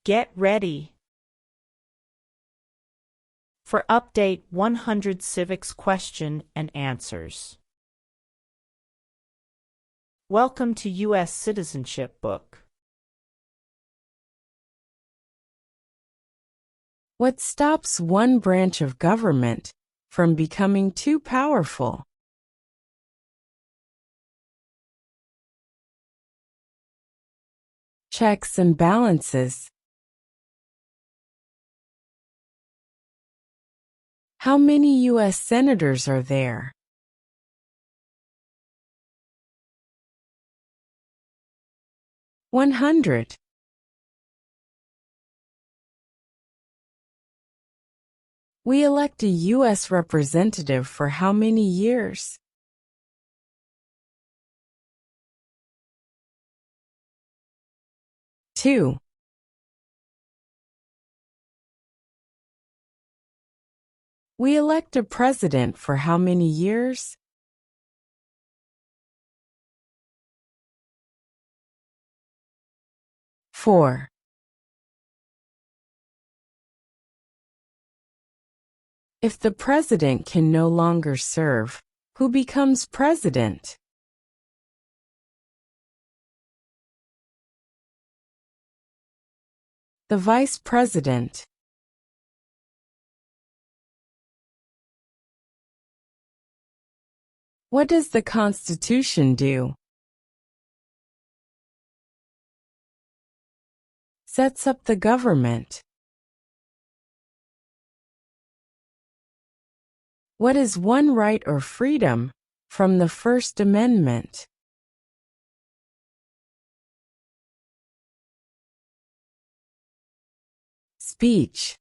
Get ready for Update 100 Civics Question and Answers. Welcome to U.S. Citizenship Book. What stops one branch of government from becoming too powerful? Checks and balances. How many U.S. senators are there? $100. We elect a U.S. representative for how many years? 2. We elect a president for how many years? 4. If the president can no longer serve, who becomes president? The vice president. What does the Constitution do? Sets up the government. What is one right or freedom from the First Amendment? Speech.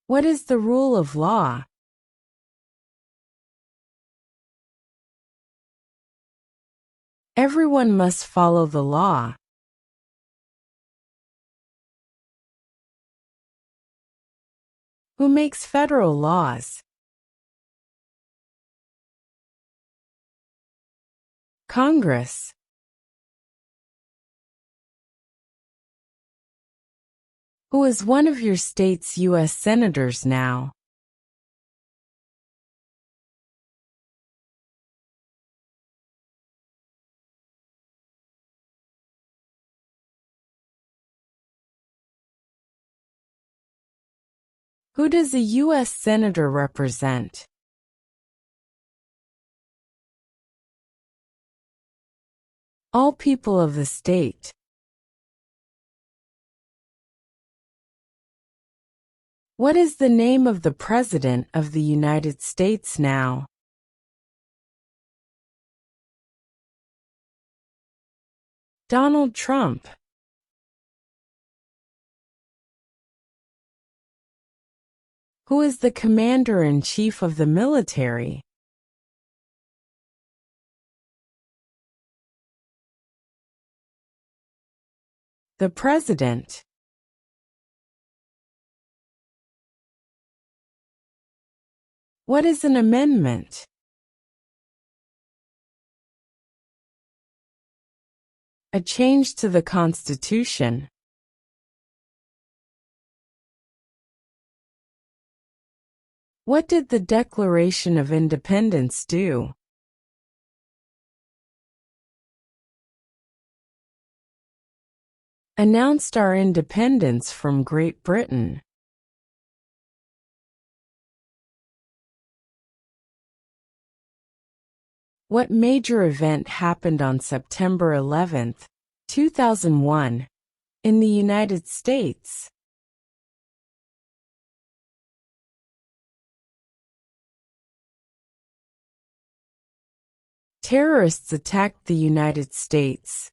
What is the rule of law? Everyone must follow the law. Who makes federal laws? Congress. Who is one of your state's U.S. senators now? Who does a U.S. senator represent? All people of the state. What is the name of the President of the United States now? Donald Trump. Who is the Commander-in-Chief of the military? The President. What is an amendment? A change to the Constitution. What did the Declaration of Independence do? Announced our independence from Great Britain. What major event happened on September 11, 2001, in the United States? Terrorists attacked the United States.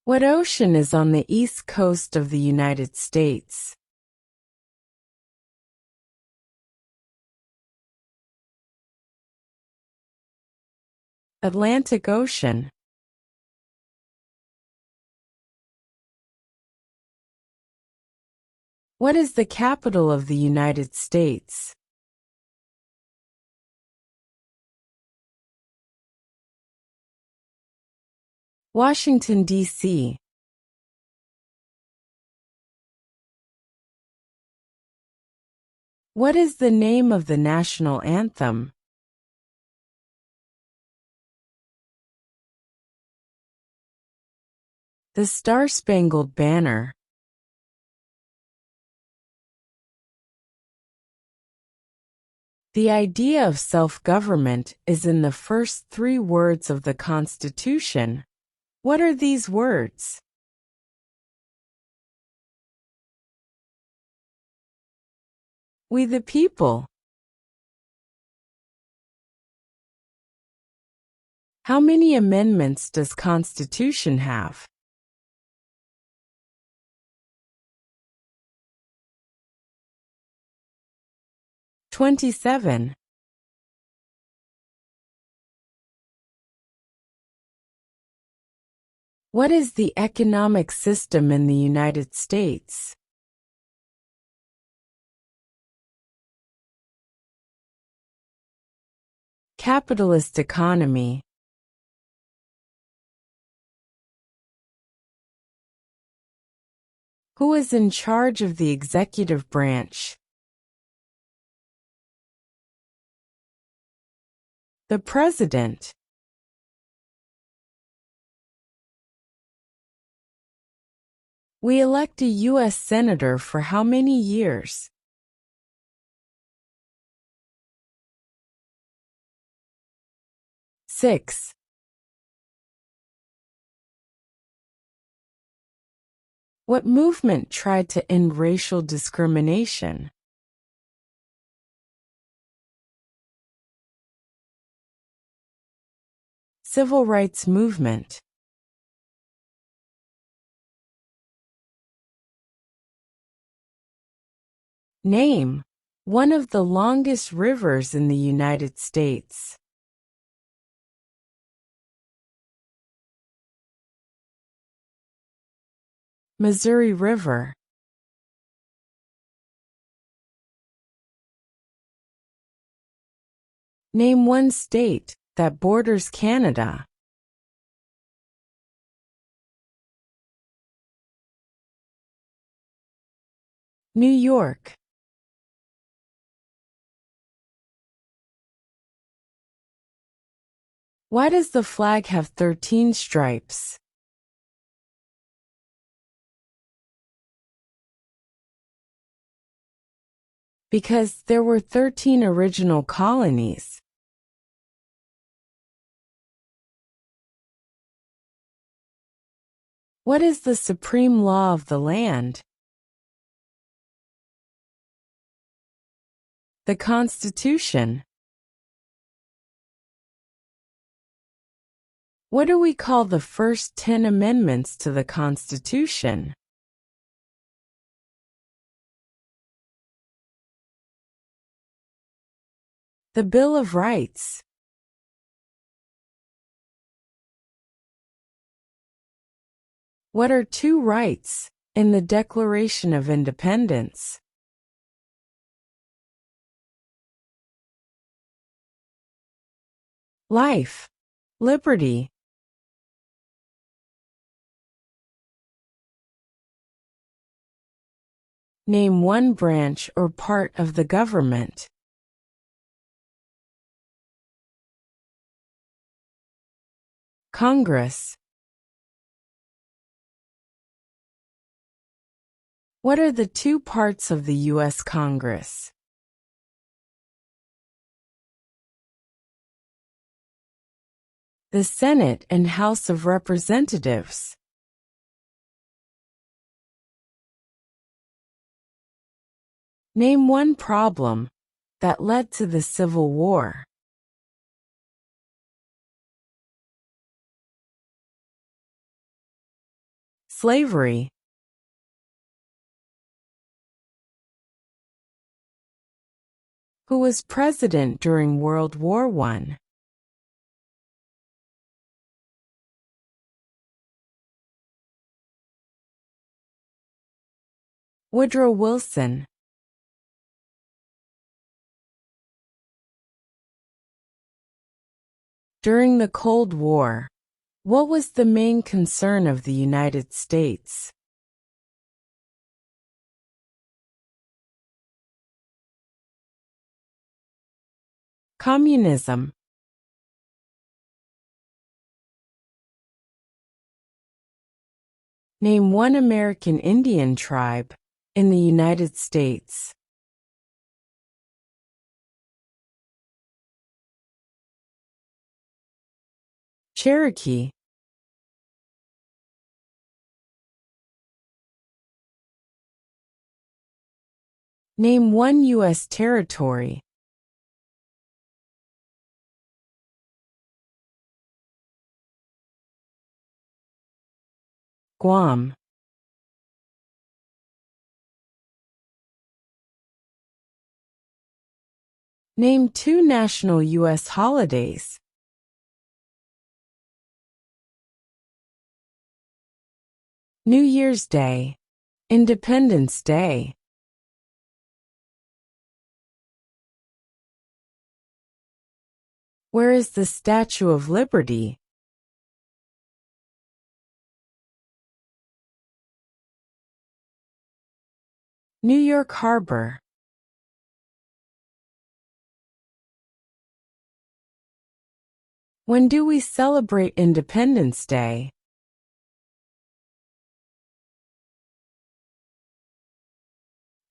What ocean is on the east coast of the United States? Atlantic Ocean. What is the capital of the United States? Washington, D.C. What is the name of the national anthem? The Star-Spangled Banner. The idea of self-government is in the first 3 words of the Constitution. What are these words? We the people. How many amendments does Constitution have? "27. What is the economic system in the United States? Capitalist economy. Who is in charge of the executive branch? The President. We elect a U.S. Senator for how many years? 6. What movement tried to end racial discrimination? Civil rights movement. Name one of the longest rivers in the United States. Missouri River. Name one state that borders Canada. New York. Why does the flag have 13 stripes? Because there were 13 original colonies. What is the supreme law of the land? The Constitution. What do we call the first 10 amendments to the Constitution? The Bill of Rights. What are 2 rights in the Declaration of Independence? Life, liberty. Name one branch or part of the government. Congress. What are the 2 parts of the U.S. Congress? The Senate and House of Representatives. Name one problem that led to the Civil War. Slavery. Who was president during World War I? Woodrow Wilson. During the Cold War, what was the main concern of the United States? Communism. Name one American Indian tribe in the United States. Cherokee. Name one U.S. territory. Guam. Name two national U.S. holidays. New Year's Day, Independence Day. Where is the Statue of Liberty? New York Harbor. When do we celebrate Independence Day?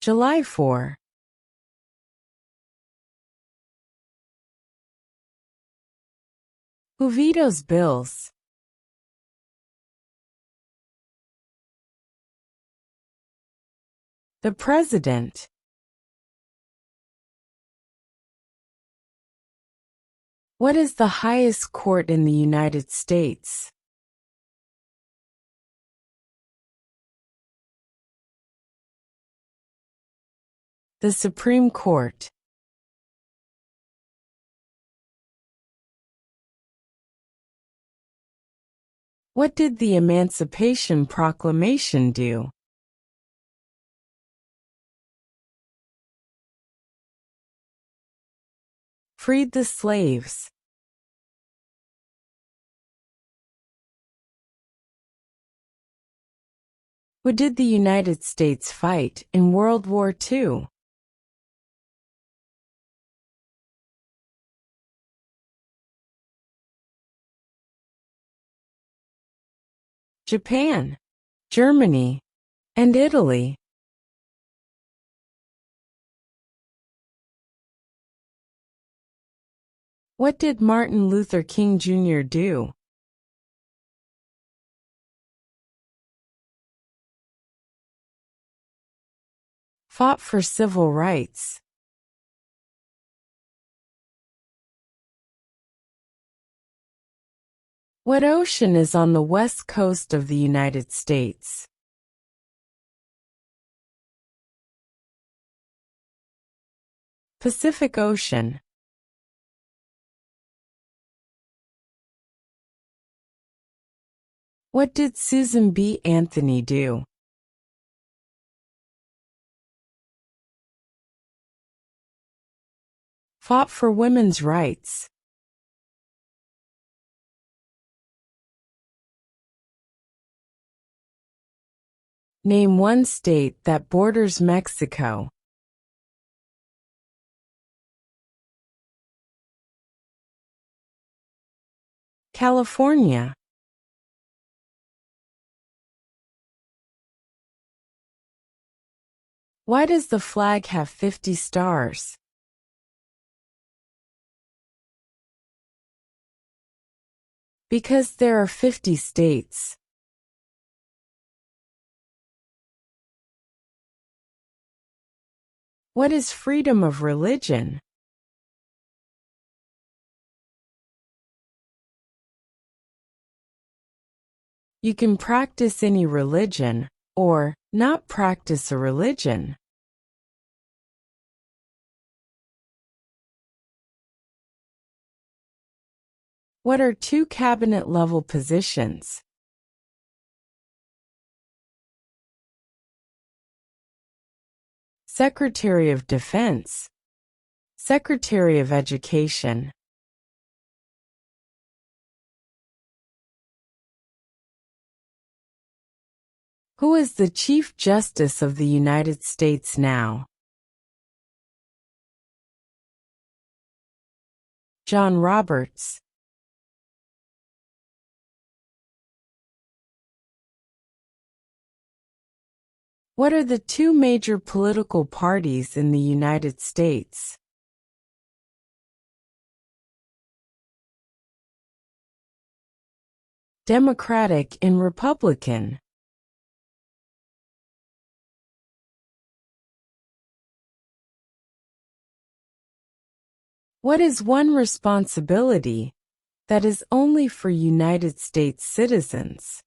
July 4. Who vetoes bills? The President. What is the highest court in the United States? The Supreme Court. What did the Emancipation Proclamation do? Freed the slaves. Who did the United States fight in World War II? Japan, Germany, and Italy. What did Martin Luther King Jr. do? Fought for civil rights. What ocean is on the west coast of the United States? Pacific Ocean. What did Susan B. Anthony do? Fought for women's rights. Name one state that borders Mexico. California. Why does the flag have 50 stars? Because there are 50 states. What is freedom of religion? You can practice any religion, or not practice a religion. What are two cabinet-level positions? Secretary of Defense, Secretary of Education. Who is the Chief Justice of the United States now? John Roberts. What are the two major political parties in the United States? Democratic and Republican. What is one responsibility that is only for United States citizens?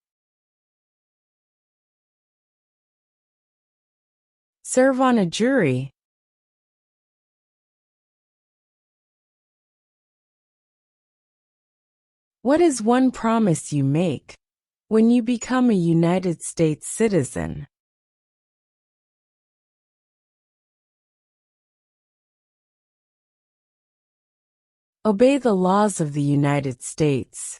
Serve on a jury. What is one promise you make when you become a United States citizen? Obey the laws of the United States.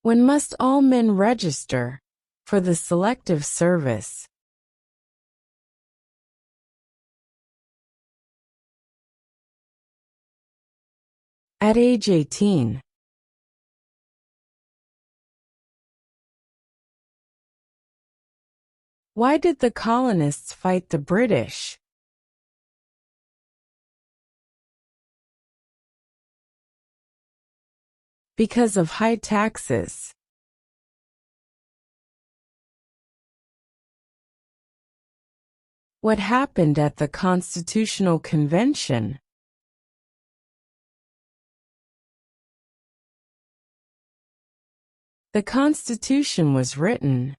When must all men register for the Selective Service? At age 18. Why did the colonists fight the British? Because of high taxes. What happened at the Constitutional Convention? The Constitution was written.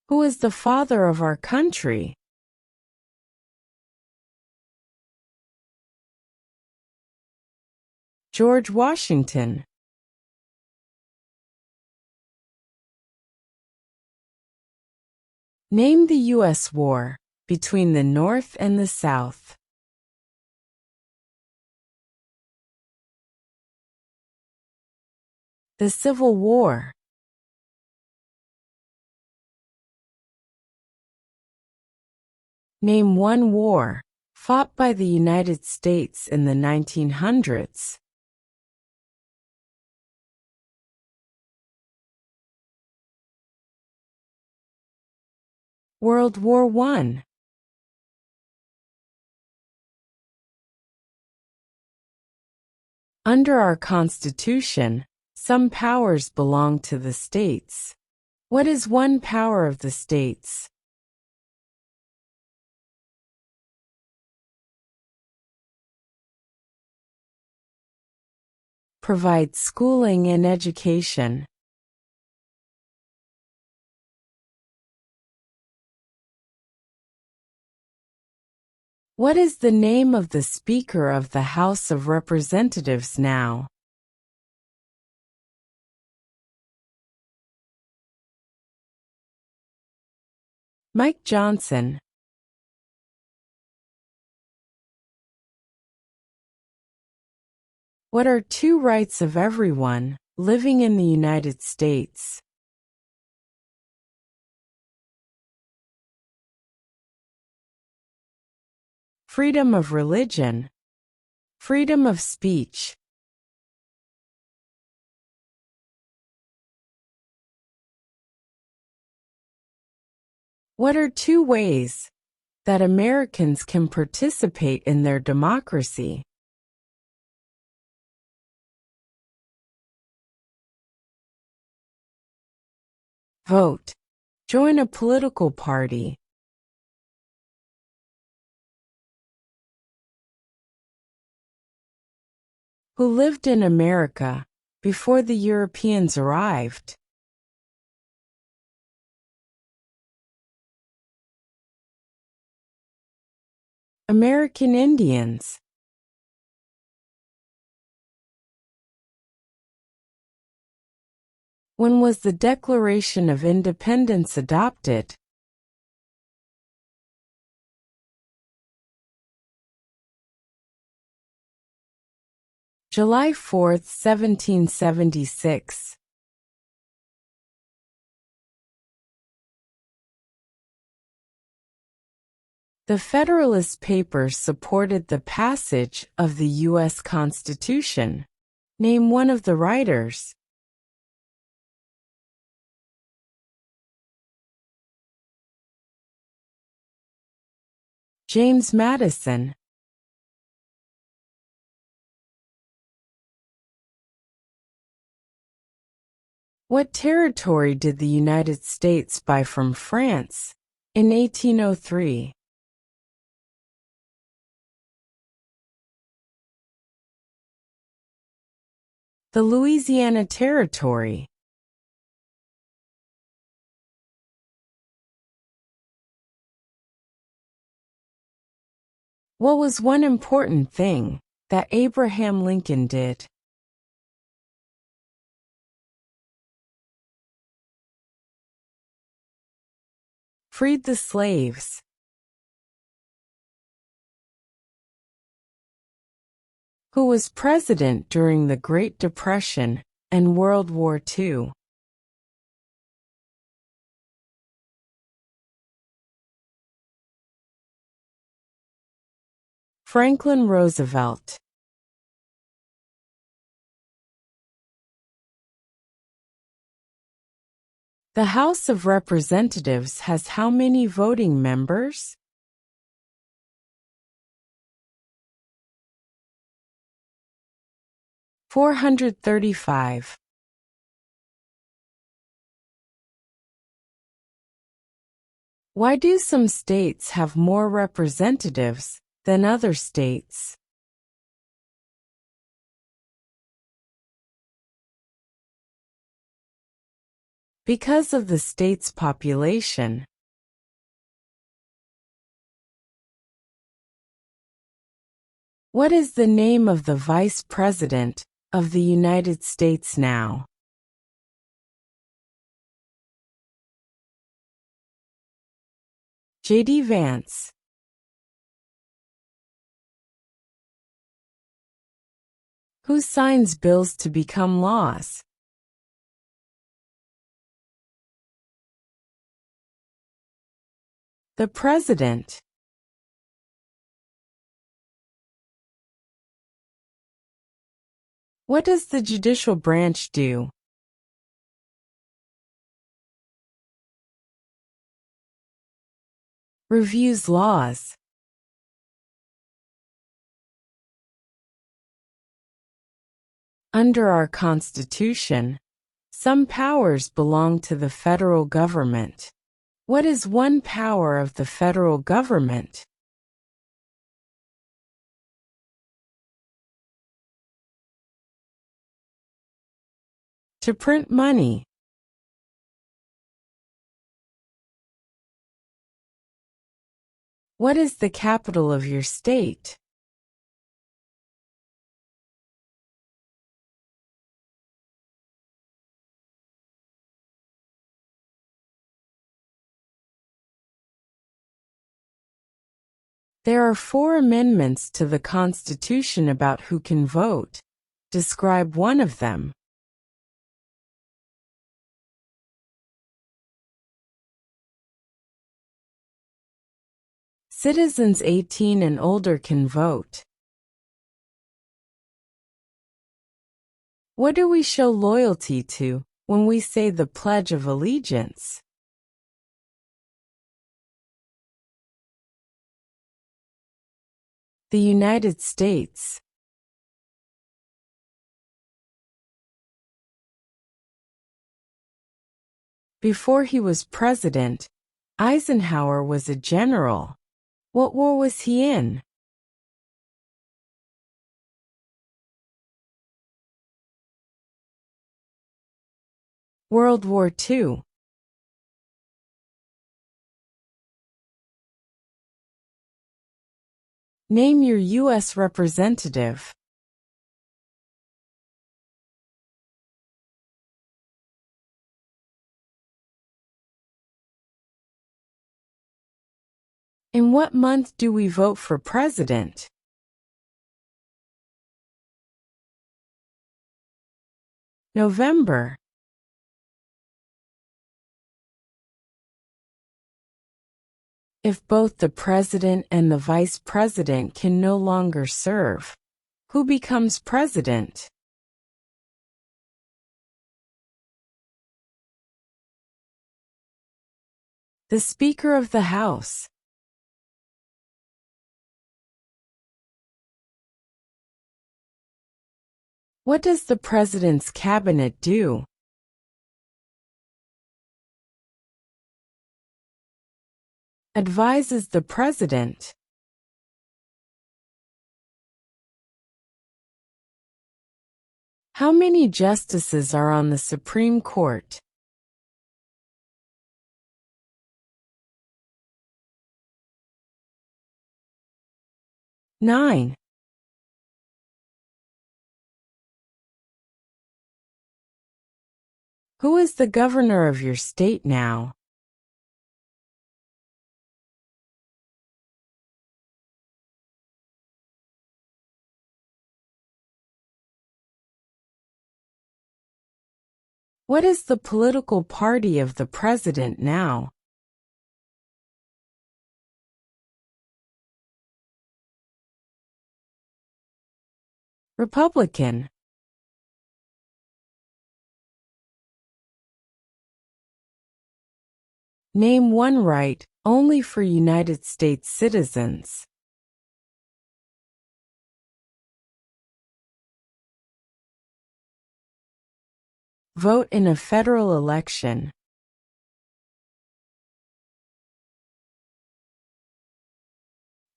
Who is the father of our country? George Washington. Name the U.S. war between the North and the South. The Civil War. Name one war fought by the United States in the 1900s. World War I. Under our Constitution, some powers belong to the states. What is one power of the states? Provide schooling and education. What is the name of the Speaker of the House of Representatives now? Mike Johnson. What are two rights of everyone living in the United States? Freedom of religion. Freedom of speech. What are two ways that Americans can participate in their democracy? Vote. Join a political party. Who lived in America before the Europeans arrived? American Indians. When was the Declaration of Independence adopted? July 4, 1776. The Federalist Papers supported the passage of the U.S. Constitution. Name one of the writers. James Madison. What territory did the United States buy from France in 1803? The Louisiana Territory. What was one important thing that Abraham Lincoln did? Freed the slaves. Who was president during the Great Depression and World War II? Franklin Roosevelt. The House of Representatives has how many voting members? $435. Why do some states have more representatives than other states? Because of the state's population. What is the name of the Vice President of the United States now? J.D. Vance. Who signs bills to become laws? The President. What does the judicial branch do? Reviews laws. Under our Constitution, some powers belong to the federal government. What is one power of the federal government? To print money. What is the capital of your state? There are 4 amendments to the Constitution about who can vote. Describe one of them. Citizens 18 and older can vote. What do we show loyalty to when we say the Pledge of Allegiance? The United States. Before he was president, Eisenhower was a general. What war was he in? World War II. Name your U.S. representative. In what month do we vote for president? November. If both the president and the vice president can no longer serve, who becomes president? The Speaker of the House. What does the President's Cabinet do? Advises the President. How many justices are on the Supreme Court? Nine. Who is the governor of your state now? What is the political party of the president now? Republican. Name one right only for United States citizens. Vote in a federal election.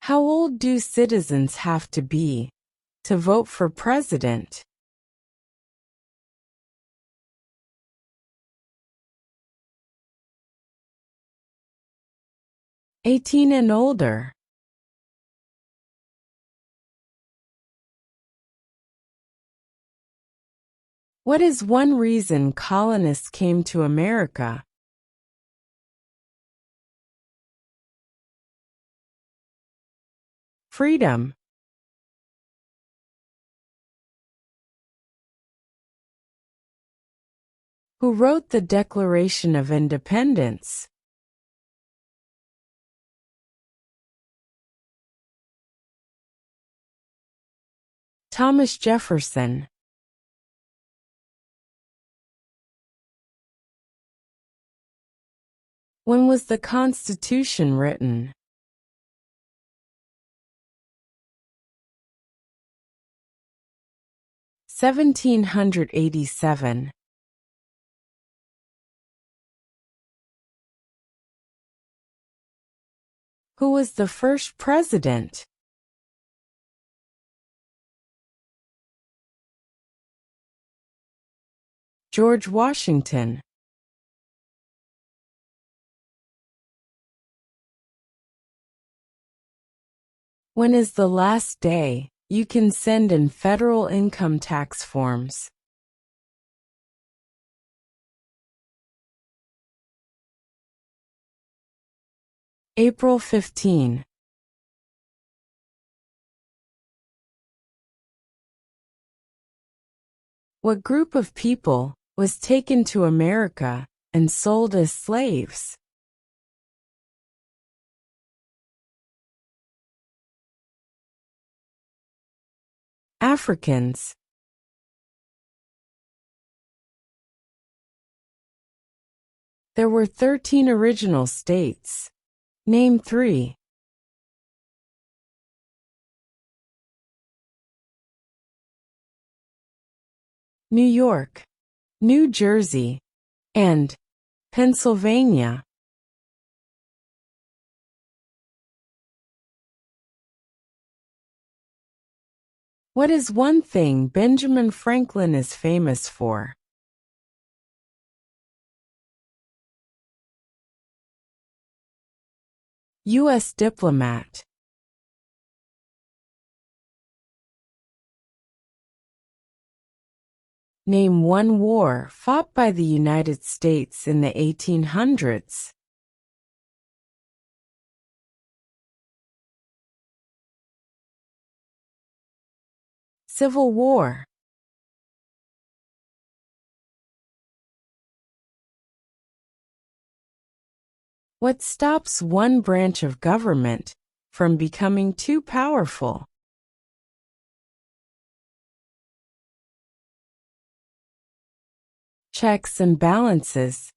How old do citizens have to be to vote for president? 18 and older. What is one reason colonists came to America? Freedom. Who wrote the Declaration of Independence? Thomas Jefferson. When was the Constitution written? (1787). Who was the first president? George Washington. When is the last day you can send in federal income tax forms? April 15. What group of people was taken to America and sold as slaves? Africans. There were 13 original states. Name 3. New York, New Jersey, and Pennsylvania. What is one thing Benjamin Franklin is famous for? U.S. diplomat. Name one war fought by the United States in the 1800s. Civil War. What stops one branch of government from becoming too powerful? Checks and balances.